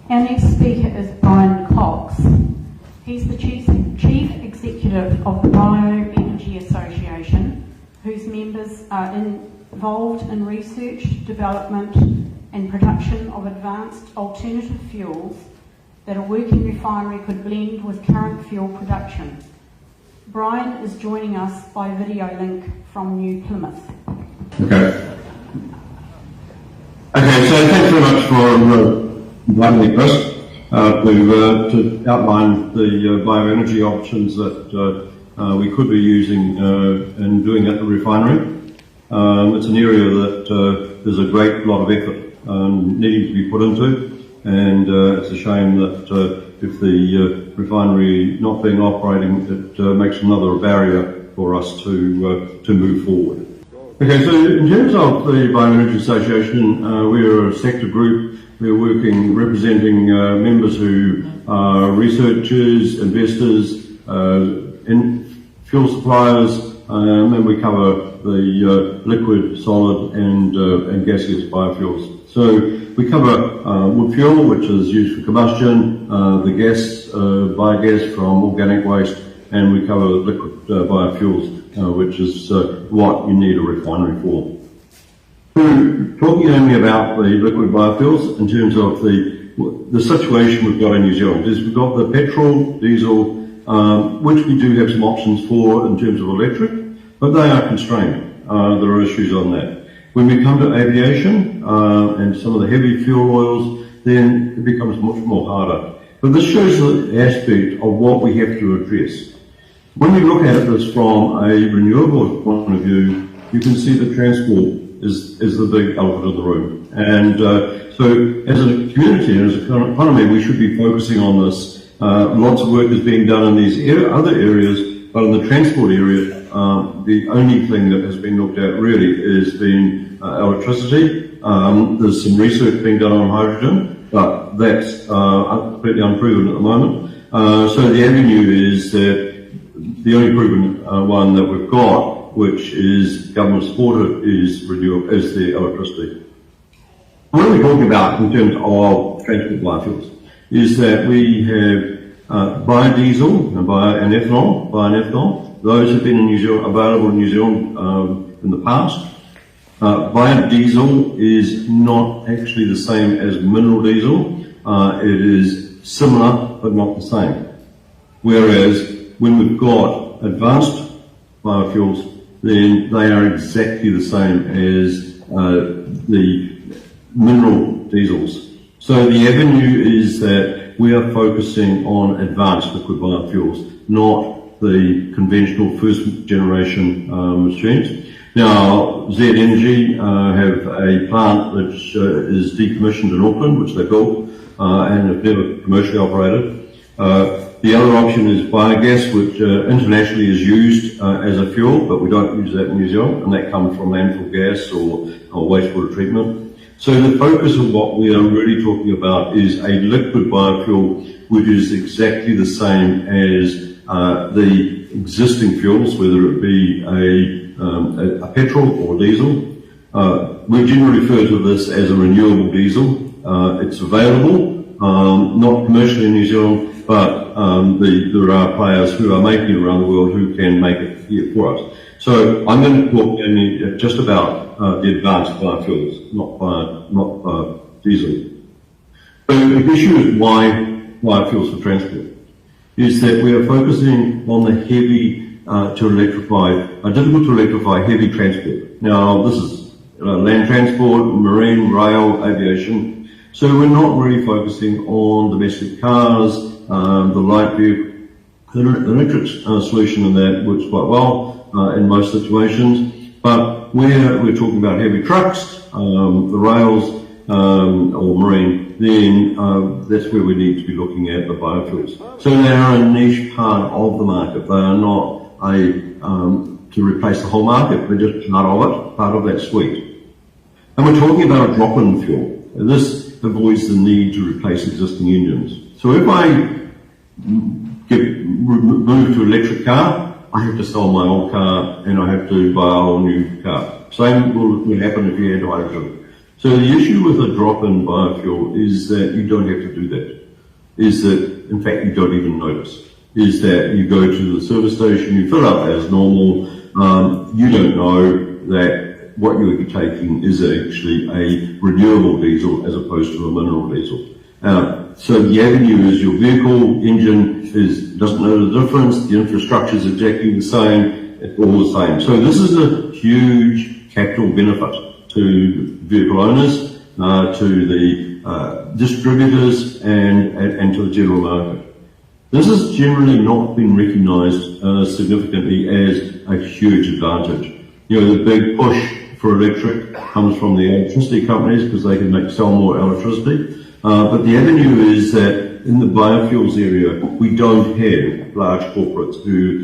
Our next speaker is Brian Cox. He's the Chief Executive of the Bioenergy Association, whose members are involved in research, development and production of advanced alternative fuels that a working refinery could blend with current fuel production. Brian is joining us by video link from New Plymouth. Okay, so thanks very much for inviting me, Chris, to outline the bioenergy options that we could be using and doing at the refinery. It's an area that there's a great lot of effort needing to be put into, and it's a shame that if the refinery not being operating, it makes another barrier for us to move forward. Okay, so in terms of the Bioenergy Association, we're a sector group. We're working representing members who are researchers, investors, fuel suppliers, and we cover the liquid, solid and gaseous biofuels. So we cover wood fuel, which is used for combustion, the gas, biogas from organic waste, and we cover liquid biofuels, which is what you need a refinery for. We're talking only about the liquid biofuels in terms of the situation we've got in New Zealand. Is we've got the petrol, diesel, which we do have some options for in terms of electric, but they are constrained. There are issues on that. When we come to aviation and some of the heavy fuel oils, then it becomes much more harder. But this shows the aspect of what we have to address. When we look at this from a renewable point of view, you can see that transport is the big elephant in the room. And so as a community and as an economy, we should be focusing on this. Lots of work is being done in these other areas, but in the transport area, the only thing that has been looked at really is being electricity. There's some research being done on hydrogen, but that's completely unproven at the moment. So the avenue is that the only proven one that we've got, which is government supported, is renewable, is the electricity. What are we talking about in terms of transport biofuels? Is that we have biodiesel and ethanol. Those have been available in New Zealand in the past. Biodiesel is not actually the same as mineral diesel. It is similar, but not the same. Whereas when we've got advanced biofuels, then they are exactly the same as the mineral diesels. So the avenue is that we are focusing on advanced liquid biofuels, not the conventional first generation machines. Now, Z Energy have a plant which is decommissioned in Auckland, which they built and have never commercially operated. The other option is biogas, which internationally is used as a fuel, but we don't use that in New Zealand, and that comes from landfill gas or wastewater treatment. So the focus of what we are really talking about is a liquid biofuel, which is exactly the same as the existing fuels, whether it be a petrol or diesel. We generally refer to this as a renewable diesel. It's available, not commercially in New Zealand, but there are players who are making it around the world who can make it here for us. So I'm going to talk only just about the advanced biofuels, not diesel. So the issue is why biofuels for transport is that we are focusing on the difficult to electrify heavy transport. Now this is land transport, marine, rail, aviation. So we're not really focusing on domestic cars, the light vehicle, the electric solution in that works quite well in most situations. But where we're talking about heavy trucks, the rails, or marine, then that's where we need to be looking at the biofuels. So they are a niche part of the market. They are not to replace the whole market. They're just part of it, part of that suite. And we're talking about a drop-in fuel. This avoids the need to replace existing engines. So if I move to electric car, I have to sell my old car and I have to buy a whole new car. Same will happen if you had hydrogen. So the issue with a drop-in biofuel is that you don't have to do that. Is that, in fact, you don't even notice. Is that you go to the service station, you fill up as normal, you don't know that what you'll be taking is actually a renewable diesel as opposed to a mineral diesel. So the avenue is your vehicle engine doesn't know the difference, the infrastructure is exactly the same, it's all the same. So this is a huge capital benefit to vehicle owners, to the distributors and to the general market. This has generally not been recognised significantly as a huge advantage. You know, the big push for electric comes from the electricity companies because they can sell more electricity. But the avenue is that in the biofuels area, we don't have large corporates who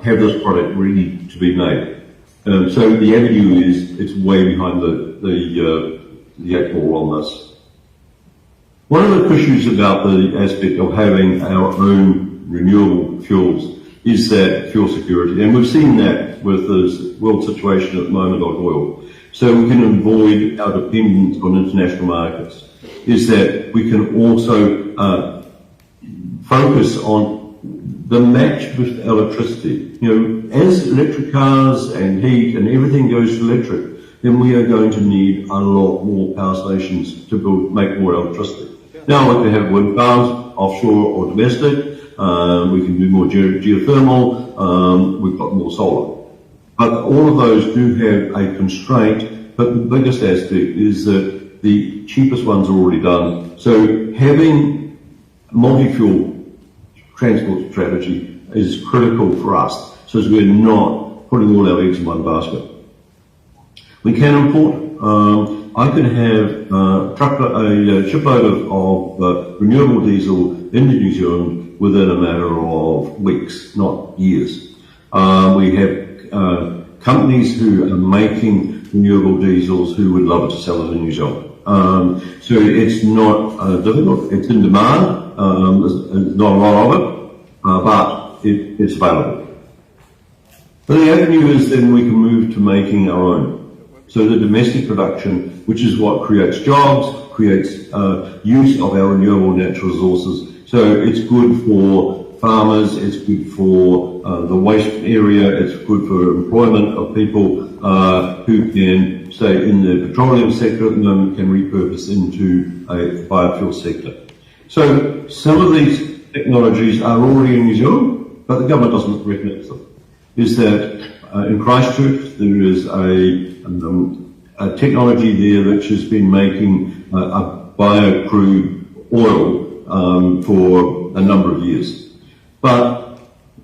have this product ready to be made. So the avenue is, it's way behind the eight ball on this. One of the issues about the aspect of having our own renewable fuels is that fuel security, and we've seen that with the world situation at the moment on oil. So we can avoid our dependence on international markets. Is that we can also focus on the match with electricity. You know, as electric cars and heat and everything goes to electric, then we are going to need a lot more power stations to make more electricity. Now we can have wind farms, offshore or domestic, we can do more geothermal, we've got more solar. But all of those do have a constraint, but the biggest aspect is that the cheapest ones are already done. So having multi-fuel transport strategy is critical for us, so as we're not putting all our eggs in one basket. We can import. I can have a shipload of renewable diesel into New Zealand within a matter of weeks, not years. We have companies who are making renewable diesels who would love to sell it in New Zealand. So it's not difficult, it's in demand, there's not a lot of it, but it's available. But the avenue is then we can move to making our own. So the domestic production, which is what creates jobs, creates use of our renewable natural resources. So it's good for farmers, it's good for the waste area, it's good for employment of people who can, say, in the petroleum sector at the moment, can repurpose into a biofuel sector. So some of these technologies are already in New Zealand, but the government doesn't recognise them. Is that in Christchurch there is a technology there which has been making a bio-crude oil for a number of years, but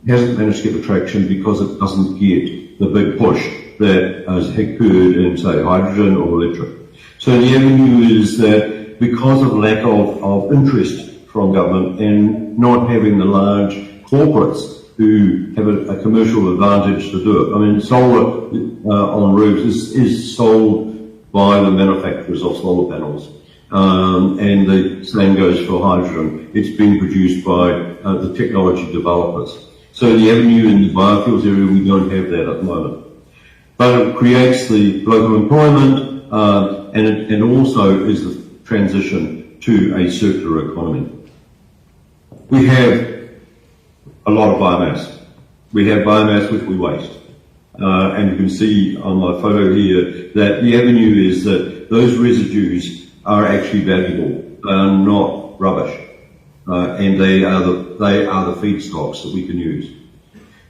hasn't managed to get the traction because it doesn't get the big push that has occurred in, say, hydrogen or electric. So the avenue is that because of lack of interest from government and not having the large corporates who have a commercial advantage to do it. I mean, solar on roofs is sold by the manufacturers of solar panels. And the same goes for hydrogen. It's being produced by the technology developers. So the avenue in the biofuels area, we don't have that at the moment. But it creates the local employment, and it also is the transition to a circular economy. We have a lot of biomass. We have biomass which we waste. And you can see on my photo here that the avenue is that those residues are actually valuable. They are not rubbish. And they are the feedstocks that we can use.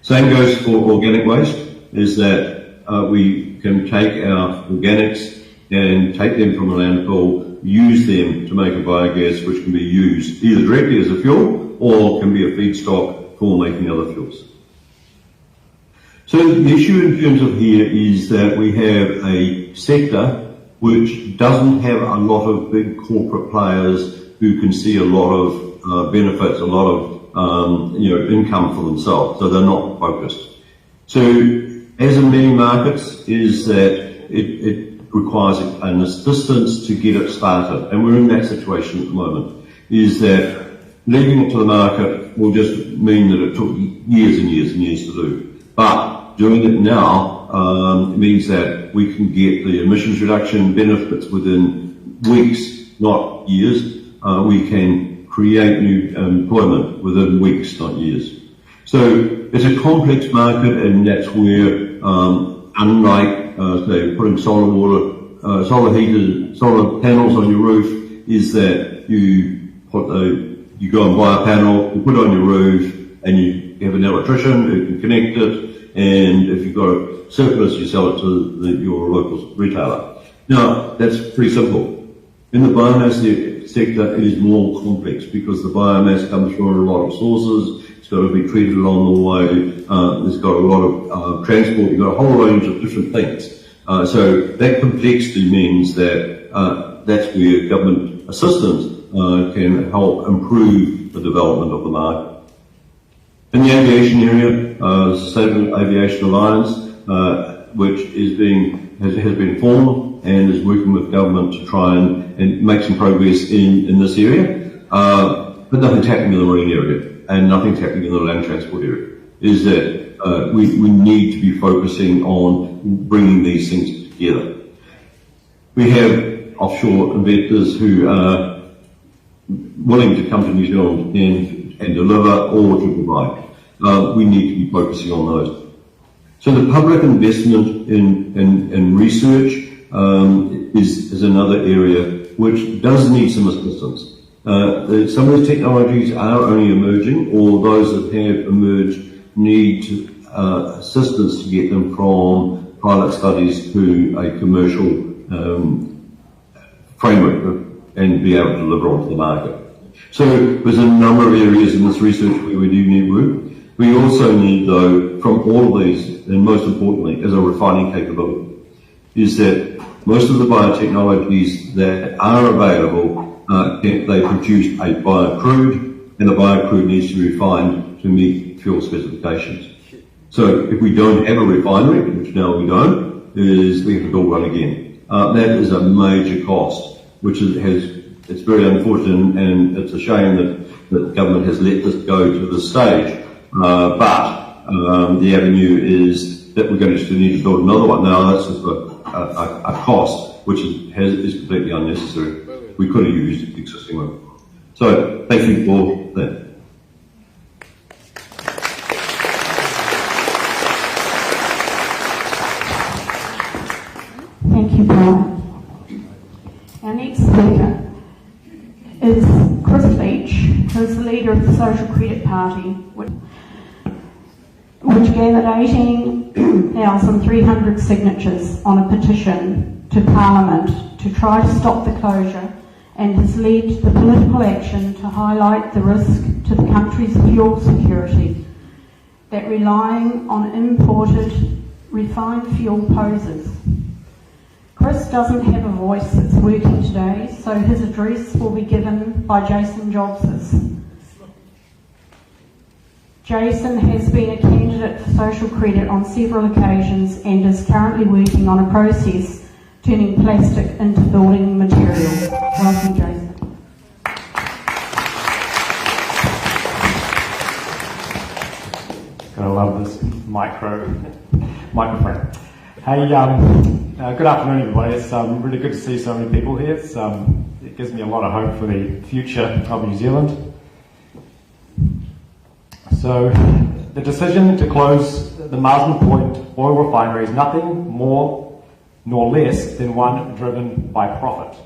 Same goes for organic waste, is that we can take our organics and take them from a landfill, use them to make a biogas which can be used either directly as a fuel or can be a feedstock for making other fuels. So the issue in terms of here is that we have a sector which doesn't have a lot of big corporate players who can see a lot of benefits, a lot of income for themselves, so they're not focused. So as in many markets, is that it requires an assistance to get it started, and we're in that situation at the moment, is that leaving it to the market will just mean that it took years and years and years to do. But doing it now means that we can get the emissions reduction benefits within weeks, not years. We can create new employment within weeks, not years. So it's a complex market, and that's where, unlike say putting solar panels on your roof, is that you go and buy a panel, you put it on your roof, and you have an electrician who can connect it, and if you've got a surplus, you sell it to your local retailer. Now, that's pretty simple. In the biomass sector, it is more complex because the biomass comes from a lot of sources. It's got to be treated along the way. It's got a lot of transport. You've got a whole range of different things. So that complexity means that that's where government assistance can help improve the development of the market. In the aviation area, the Sustainable Aviation Alliance, which has been formed and is working with government to try and make some progress in this area, but nothing's happening in the marine area and nothing's happening in the land transport area. Is that we need to be focusing on bringing these things together. We have offshore investors who are willing to come to New Zealand and deliver or to provide. We need to be focusing on those. So the public investment in research is another area which does need some assistance. Some of the technologies are only emerging, or those that have emerged need assistance to get them from pilot studies to a commercial framework and be able to deliver onto the market. So there's a number of areas in this research where we do need work. We also need, though, from all of these, and most importantly, as a refining capability, is that most of the biotechnologies that are available, they produce a biocrude, and the biocrude needs to be refined to meet fuel specifications. So if we don't have a refinery, which now we don't, we have to build one again. That is a major cost, it's very unfortunate, and it's a shame that the government has let this go to this stage. But the avenue is that we're going to still need to build another one. Now that's just a cost which is completely unnecessary. We could have used the existing one. So thank you for that. Thank you, Brian. Our next speaker is Leitch, who is the leader of the Social Credit Party, which gathered 18,300 signatures on a petition to Parliament to try to stop the closure, and has led the political action to highlight the risk to the country's fuel security that relying on imported refined fuel poses. Chris doesn't have a voice that's working today, so his address will be given by Jason Jobsis. Jason has been a candidate for social credit on several occasions and is currently working on a process turning plastic into building material. Welcome, Jason. Gotta love this microphone. Hey, good afternoon, everybody. It's really good to see so many people here. It gives me a lot of hope for the future of New Zealand. So, the decision to close the Marsden Point Oil Refinery is nothing more nor less than one driven by profit.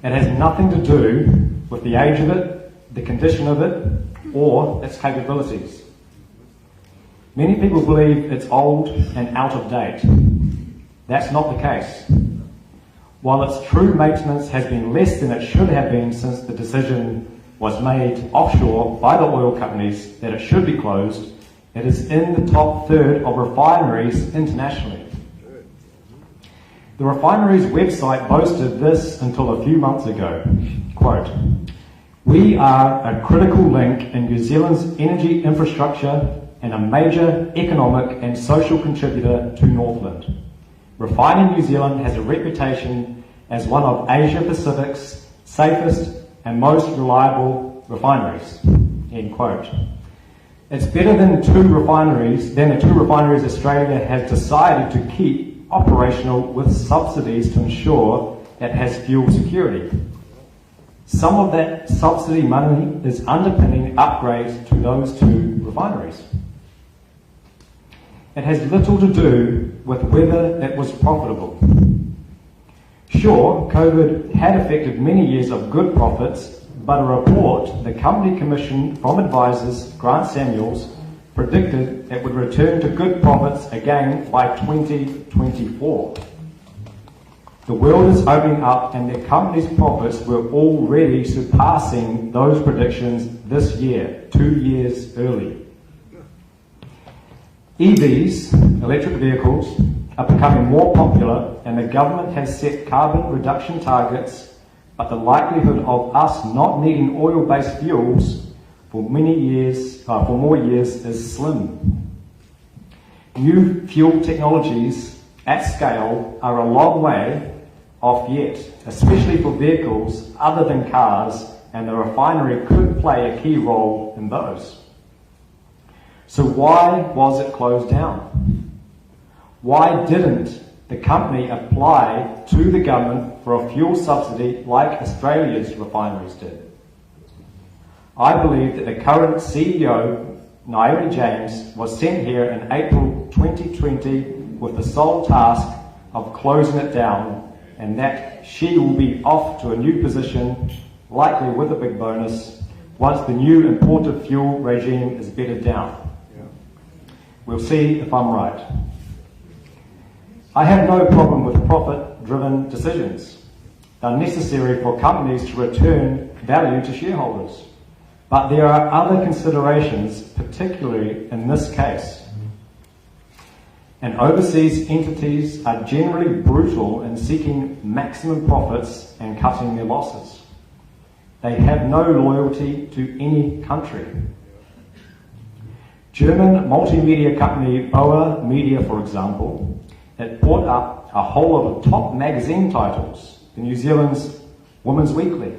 It has nothing to do with the age of it, the condition of it, or its capabilities. Many people believe it's old and out of date. That's not the case. While its true maintenance has been less than it should have been since the decision was made offshore by the oil companies that it should be closed, it is in the top third of refineries internationally. The refinery's website boasted this until a few months ago. Quote, "We are a critical link in New Zealand's energy infrastructure and a major economic and social contributor to Northland. Refining New Zealand has a reputation as one of Asia Pacific's safest and most reliable refineries." End quote. It's better than the two refineries Australia has decided to keep operational with subsidies to ensure it has fuel security. Some of that subsidy money is underpinning upgrades to those two refineries. It has little to do with whether it was profitable. Sure, COVID had affected many years of good profits, but a report the company commissioned from advisors Grant Samuels predicted it would return to good profits again by 2024. The world is opening up and the company's profits were already surpassing those predictions this year, 2 years early. EVs, electric vehicles, are becoming more popular and the government has set carbon reduction targets, but the likelihood of us not needing oil-based fuels for more years is slim. New fuel technologies at scale are a long way off yet, especially for vehicles other than cars, and the refinery could play a key role in those. So why was it closed down? Why didn't the company apply to the government for a fuel subsidy like Australia's refineries did? I believe that the current CEO, Naomi James, was sent here in April 2020 with the sole task of closing it down, and that she will be off to a new position, likely with a big bonus, once the new imported fuel regime is bedded down. We'll see if I'm right. I have no problem with profit-driven decisions. They're necessary for companies to return value to shareholders. But there are other considerations, particularly in this case. And overseas entities are generally brutal in seeking maximum profits and cutting their losses. They have no loyalty to any country. German multimedia company Boa Media, for example, it brought up a whole lot of top magazine titles, the New Zealand's Women's Weekly,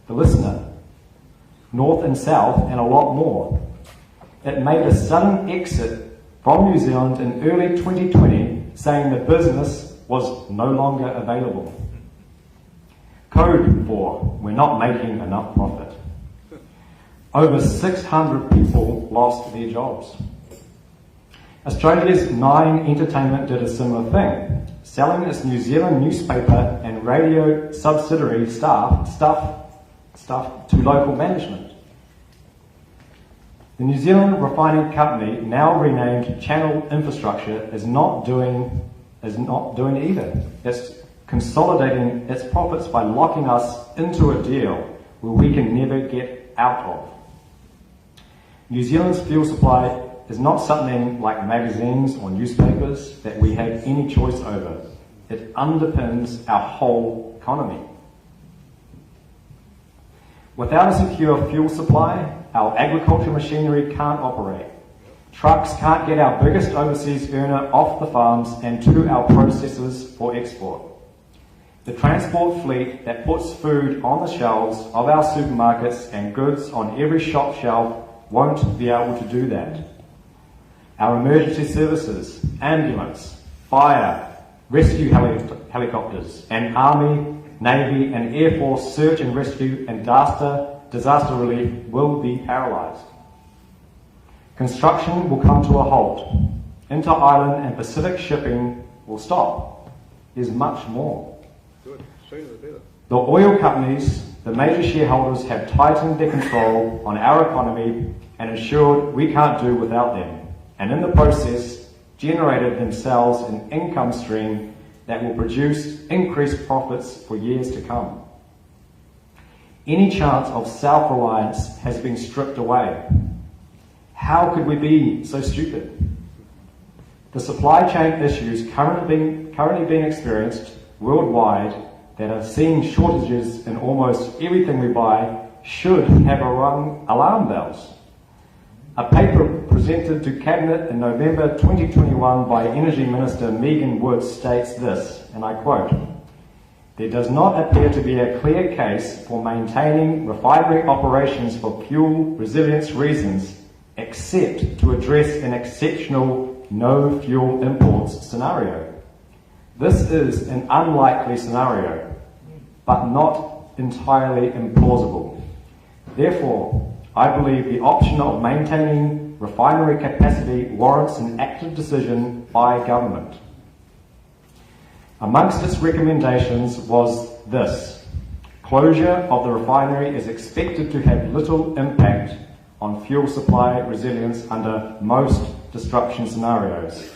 The Listener, North and South, and a lot more. It made a sudden exit from New Zealand in early 2020, saying the business was no longer available. Code for we're not making enough profit. Over 600 people lost their jobs. Australia's Nine Entertainment did a similar thing, selling its New Zealand newspaper and radio subsidiary stuff to local management. The New Zealand refining company, now renamed Channel Infrastructure, is not doing either. It's consolidating its profits by locking us into a deal where we can never get out of. New Zealand's fuel supply is not something like magazines or newspapers that we have any choice over. It underpins our whole economy. Without a secure fuel supply, our agricultural machinery can't operate. Trucks can't get our biggest overseas earner off the farms and to our processors for export. The transport fleet that puts food on the shelves of our supermarkets and goods on every shop shelf won't be able to do that. Our emergency services, ambulance, fire, rescue helicopters, and Army, Navy and Air Force search and rescue and disaster relief will be paralysed. Construction will come to a halt. Inter-island and Pacific shipping will stop. There's much more. Good. Sooner the better. The oil companies, the major shareholders, have tightened their control on our economy and ensured we can't do without them, and in the process generated themselves an income stream that will produce increased profits for years to come. Any chance of self-reliance has been stripped away. How could we be so stupid? The supply chain issues currently being experienced worldwide that are seeing shortages in almost everything we buy should have rung alarm bells. A paper presented to Cabinet in November 2021 by Energy Minister Megan Woods states this, and I quote, "There does not appear to be a clear case for maintaining refinery operations for fuel resilience reasons, except to address an exceptional no fuel imports scenario. This is an unlikely scenario, but not entirely implausible. Therefore, I believe the option of maintaining refinery capacity warrants an active decision by government. Amongst its recommendations was this: closure of the refinery is expected to have little impact on fuel supply resilience under most disruption scenarios,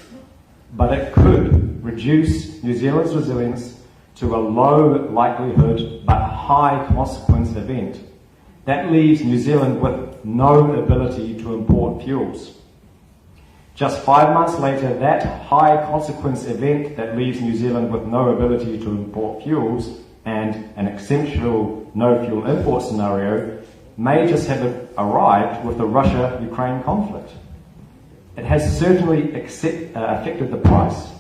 but it could reduce New Zealand's resilience to a low likelihood but high consequence event that leaves New Zealand with no ability to import fuels. Just 5 months later, that high consequence event that leaves New Zealand with no ability to import fuels and an exceptional no fuel import scenario may just have arrived with the Russia-Ukraine conflict. It has certainly affected the price.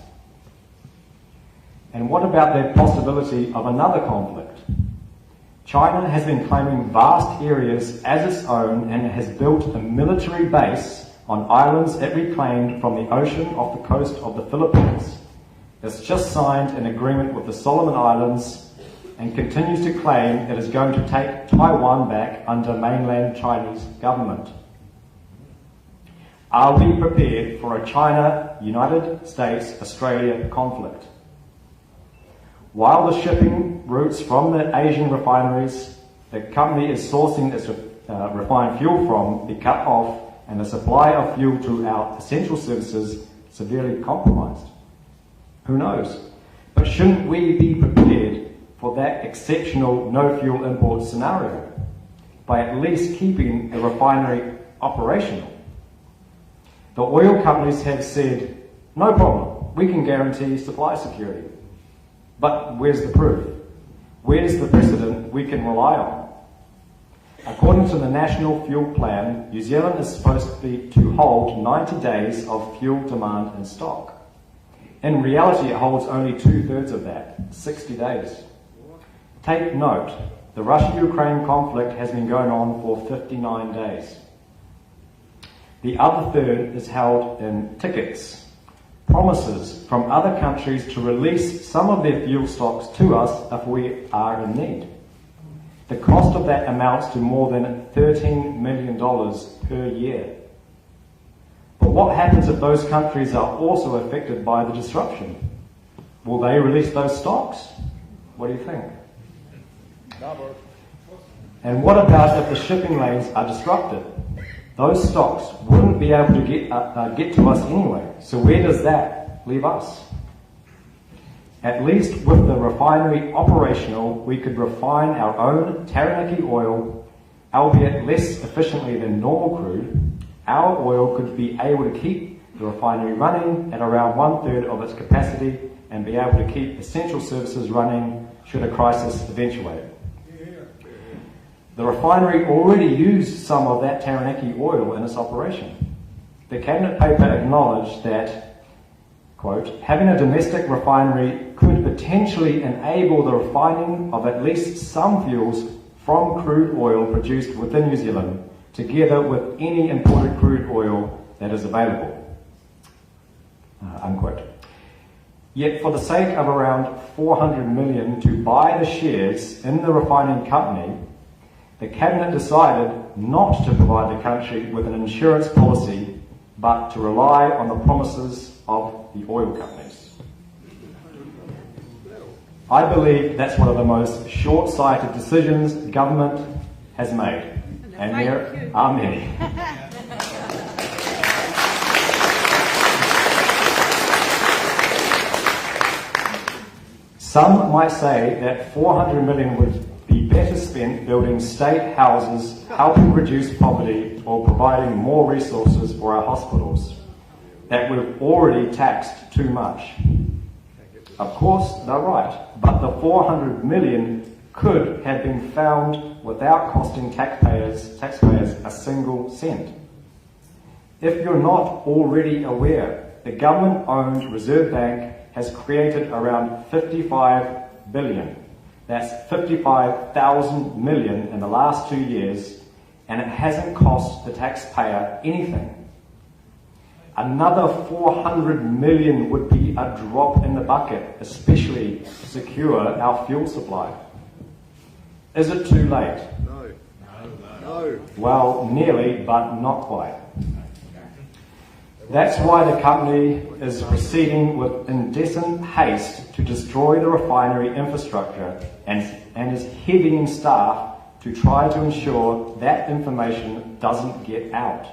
And what about the possibility of another conflict? China has been claiming vast areas as its own and has built a military base on islands it reclaimed from the ocean off the coast of the Philippines. It's just signed an agreement with the Solomon Islands and continues to claim it is going to take Taiwan back under mainland Chinese government. Are we prepared for a China-United States-Australia conflict? While the shipping routes from the Asian refineries the company is sourcing its refined fuel from be cut off and the supply of fuel to our essential services severely compromised. Who knows? But shouldn't we be prepared for that exceptional no fuel import scenario by at least keeping the refinery operational? The oil companies have said, no problem, we can guarantee supply security. But where's the proof? Where's the precedent we can rely on? According to the National Fuel Plan, New Zealand is supposed to hold 90 days of fuel demand in stock. In reality, it holds only 2/3 of that, 60 days. Take note, the Russia-Ukraine conflict has been going on for 59 days. The other third is held in tickets, promises from other countries to release some of their fuel stocks to us if we are in need. The cost of that amounts to more than $13 million per year. But what happens if those countries are also affected by the disruption? Will they release those stocks? What do you think? And what about if the shipping lanes are disrupted? Those stocks wouldn't be able to get to us anyway. So where does that leave us? At least with the refinery operational, we could refine our own Taranaki oil, albeit less efficiently than normal crude. Our oil could be able to keep the refinery running at around 1/3 of its capacity and be able to keep essential services running should a crisis eventuate. The refinery already used some of that Taranaki oil in its operation. The Cabinet paper acknowledged that, quote, having a domestic refinery could potentially enable the refining of at least some fuels from crude oil produced within New Zealand, together with any imported crude oil that is available, unquote. Yet for the sake of around $400 million to buy the shares in the refining company, the Cabinet decided not to provide the country with an insurance policy, but to rely on the promises of the oil companies. I believe that's one of the most short-sighted decisions government has made, and there are many. Some might say that $400 million would be better spent building state houses, helping reduce poverty, or providing more resources for our hospitals that we've already taxed too much. Of course, they're right, but the $400 million could have been found without costing taxpayers a single cent. If you're not already aware, the government-owned Reserve Bank has created around $55 billion. That's $55,000 million in the last 2 years, and it hasn't cost the taxpayer anything. Another 400 million would be a drop in the bucket, especially to secure our fuel supply. Is it too late? No. No. Well, nearly, but not quite. That's why the company is proceeding with indecent haste to destroy the refinery infrastructure and is heavying staff to try to ensure that information doesn't get out.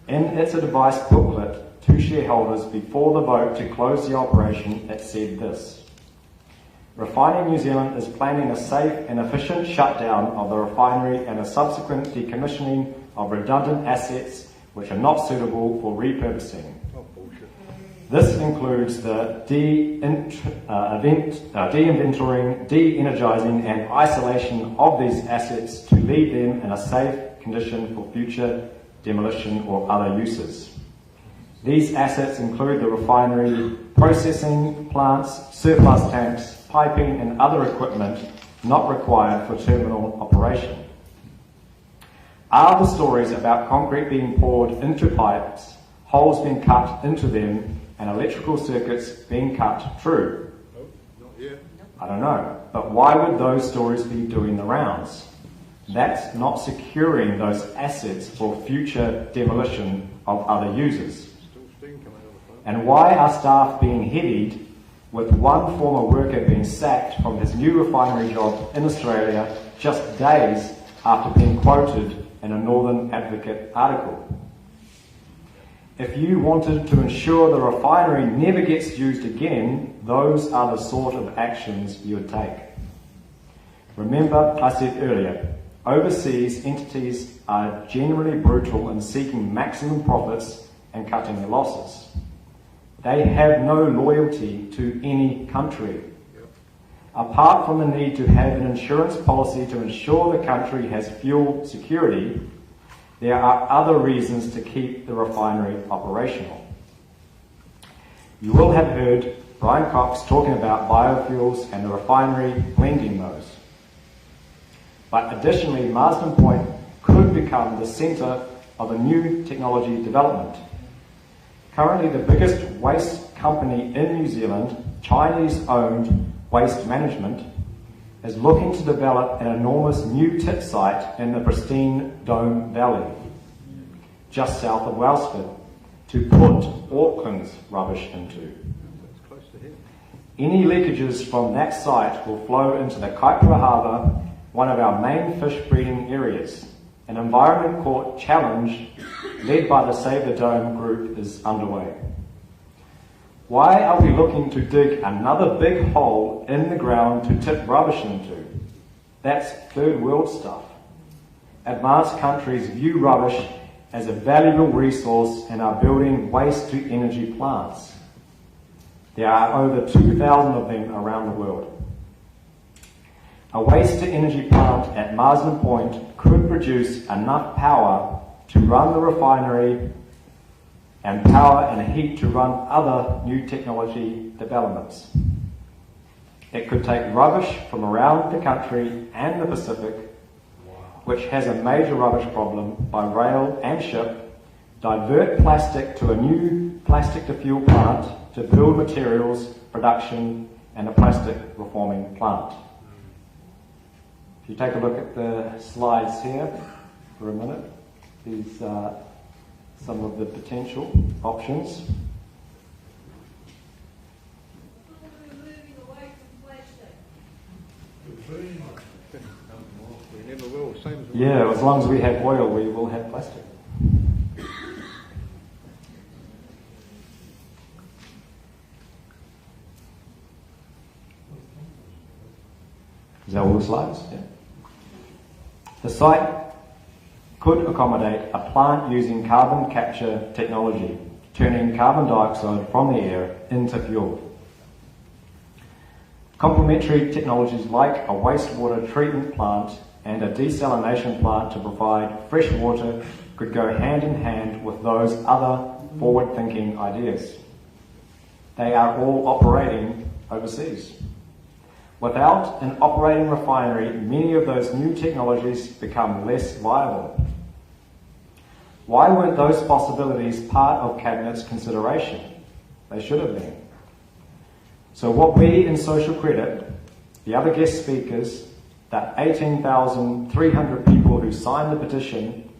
In its advice booklet to shareholders before the vote to close the operation, it said this: Refining New Zealand is planning a safe and efficient shutdown of the refinery and a subsequent decommissioning of redundant assets which are not suitable for repurposing. Oh, bullshit. This includes the de-inventorying, de-energising and isolation of these assets to leave them in a safe condition for future demolition or other uses. These assets include the refinery, processing plants, surplus tanks, piping and other equipment not required for terminal operation. Are the stories about concrete being poured into pipes, holes being cut into them, and electrical circuits being cut true? Nope, not yet. I don't know. But why would those stories be doing the rounds? That's not securing those assets for future demolition of other users. Still steam coming out of the plant. And why are staff being headied with one former worker being sacked from his new refinery job in Australia just days after being quoted in a Northern Advocate article? If you wanted to ensure the refinery never gets used again, those are the sort of actions you would take. Remember, I said earlier, overseas entities are generally brutal in seeking maximum profits and cutting their losses. They have no loyalty to any country. Apart from the need to have an insurance policy to ensure the country has fuel security, there are other reasons to keep the refinery operational. You will have heard Brian Cox talking about biofuels and the refinery blending those. But additionally, Marsden Point could become the centre of a new technology development. Currently, the biggest waste company in New Zealand, Chinese-owned Waste Management, is looking to develop an enormous new tip site in the pristine Dome Valley, just south of Wellsford, to put Auckland's rubbish into. That's close to here. Any leakages from that site will flow into the Kaipara Harbour, one of our main fish breeding areas. An Environment Court challenge led by the Save the Dome group is underway. Why are we looking to dig another big hole in the ground to tip rubbish into? That's third world stuff. Advanced countries view rubbish as a valuable resource and are building waste-to-energy plants. There are over 2,000 of them around the world. A waste-to-energy plant at Marsden Point could produce enough power to run the refinery and power and heat to run other new technology developments. It could take rubbish from around the country and the Pacific, which has a major rubbish problem, by rail and ship, divert plastic to a new plastic-to-fuel plant to build materials, production, and a plastic reforming plant. If you take a look at the slides here for a minute, these are some of the potential options. We never will, same as Yeah, as long as we have oil, we will have plastic. Is that all the slides? Yeah. The site could accommodate a plant using carbon capture technology, turning carbon dioxide from the air into fuel. Complementary technologies like a wastewater treatment plant and a desalination plant to provide fresh water could go hand in hand with those other forward-thinking ideas. They are all operating overseas. Without an operating refinery, many of those new technologies become less viable. Why weren't those possibilities part of Cabinet's consideration? They should have been. So what we in Social Credit, the other guest speakers, the 18,300 people who signed the petition,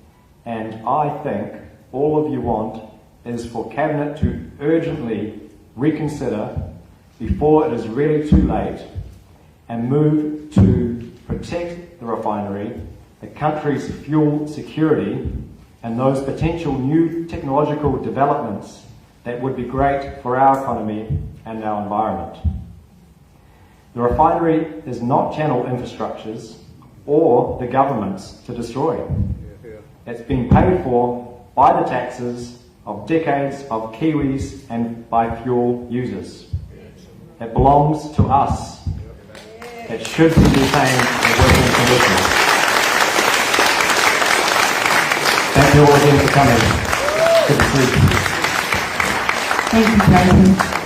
and I think all of you want is for Cabinet to urgently reconsider before it is really too late and move to protect the refinery, the country's fuel security, and those potential new technological developments that would be great for our economy and our environment. The refinery is not channel infrastructures or the government's to destroy. It's been paid for by the taxes of decades of Kiwis and by fuel users. It belongs to us. It should be retained in working conditions. Thank you all again for coming. Good to see you. Thank you, Jason.